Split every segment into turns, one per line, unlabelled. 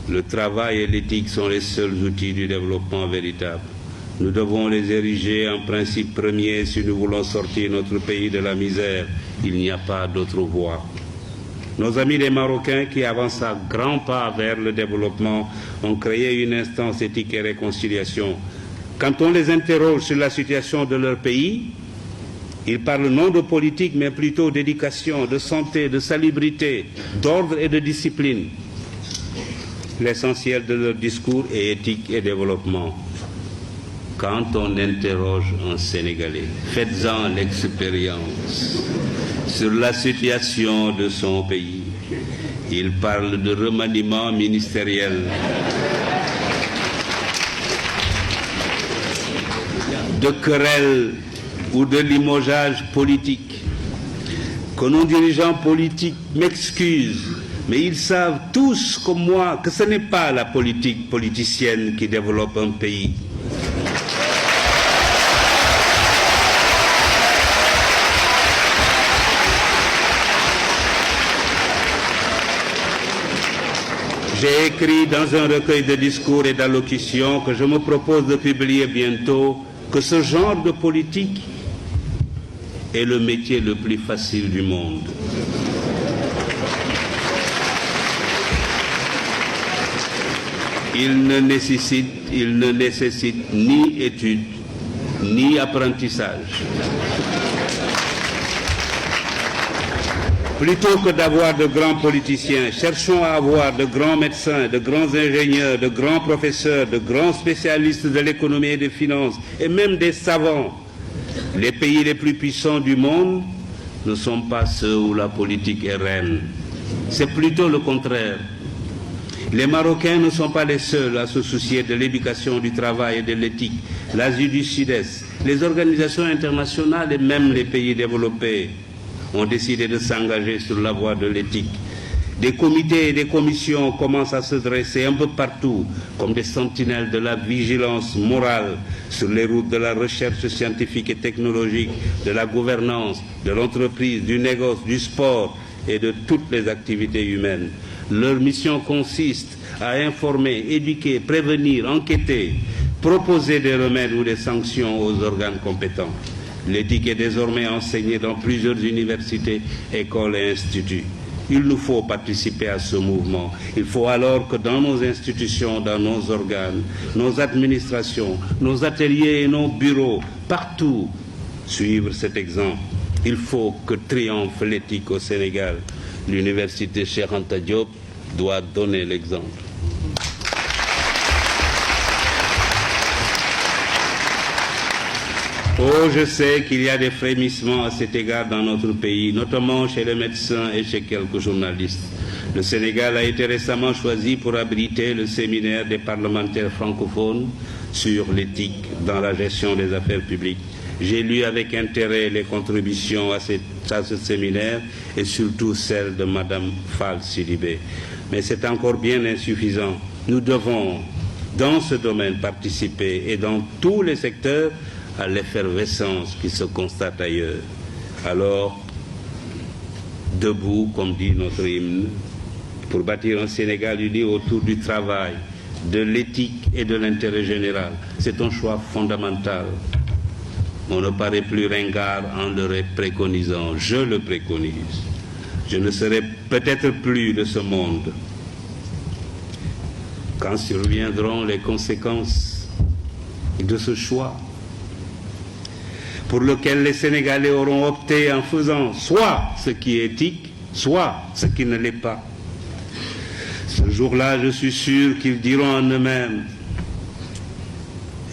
Le travail et l'éthique sont les seuls outils du développement véritable. Nous devons les ériger en principe premier si nous voulons sortir notre pays de la misère. Il n'y a pas d'autre voie. Nos amis les Marocains, qui avancent à grands pas vers le développement, ont créé une instance éthique et réconciliation. Quand on les interroge sur la situation de leur pays, ils parlent non de politique, mais plutôt d'éducation, de santé, de salubrité, d'ordre et de discipline. L'essentiel de leur discours est éthique et développement. Quand on interroge un Sénégalais, faites-en l'expérience sur la situation de son pays. Il parle de remaniement ministériel, de querelles ou de limogeage politique. Que nos dirigeants politiques m'excusent, mais ils savent tous comme moi que ce n'est pas la politique politicienne qui développe un pays. J'ai écrit dans un recueil de discours et d'allocutions que je me propose de publier bientôt que ce genre de politique est le métier le plus facile du monde. Il ne nécessite ni études, ni apprentissage. Plutôt que d'avoir de grands politiciens, cherchons à avoir de grands médecins, de grands ingénieurs, de grands professeurs, de grands spécialistes de l'économie et des finances, et même des savants. Les pays les plus puissants du monde ne sont pas ceux où la politique est reine. C'est plutôt le contraire. Les Marocains ne sont pas les seuls à se soucier de l'éducation, du travail et de l'éthique. L'Asie du Sud-Est, les organisations internationales et même les pays développés ont décidé de s'engager sur la voie de l'éthique. Des comités et des commissions commencent à se dresser un peu partout comme des sentinelles de la vigilance morale sur les routes de la recherche scientifique et technologique, de la gouvernance, de l'entreprise, du négoce, du sport et de toutes les activités humaines. Leur mission consiste à informer, éduquer, prévenir, enquêter, proposer des remèdes ou des sanctions aux organes compétents. L'éthique est désormais enseignée dans plusieurs universités, écoles et instituts. Il nous faut participer à ce mouvement. Il faut alors que dans nos institutions, dans nos organes, nos administrations, nos ateliers et nos bureaux, partout, suivre cet exemple. Il faut que triomphe l'éthique au Sénégal. L'université Cheikh Anta Diop doit donner l'exemple. Oh, je sais qu'il y a des frémissements à cet égard dans notre pays, notamment chez les médecins et chez quelques journalistes. Le Sénégal a été récemment choisi pour abriter le séminaire des parlementaires francophones sur l'éthique dans la gestion des affaires publiques. J'ai lu avec intérêt les contributions à ce séminaire et surtout celles de Mme Fall Sidibé. Mais c'est encore bien insuffisant. Nous devons, dans ce domaine, participer et dans tous les secteurs à l'effervescence qui se constate ailleurs. Alors, debout, comme dit notre hymne, pour bâtir un Sénégal uni autour du travail, de l'éthique et de l'intérêt général. C'est un choix fondamental. On ne paraît plus ringard en le préconisant. Je le préconise. Je ne serai peut-être plus de ce monde quand surviendront les conséquences de ce choix pour lequel les Sénégalais auront opté en faisant soit ce qui est éthique, soit ce qui ne l'est pas. Ce jour-là, je suis sûr qu'ils diront en eux-mêmes.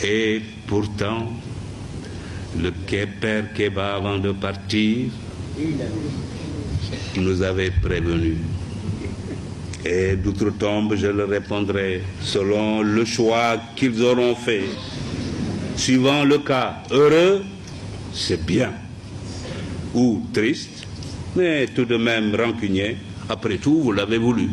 Et pourtant, le père Kéba, avant de partir, nous avait prévenus. Et d'outre-tombe, je leur répondrai selon le choix qu'ils auront fait. Suivant le cas, heureux, c'est bien. Ou triste, mais tout de même rancunier. Après tout, vous l'avez voulu.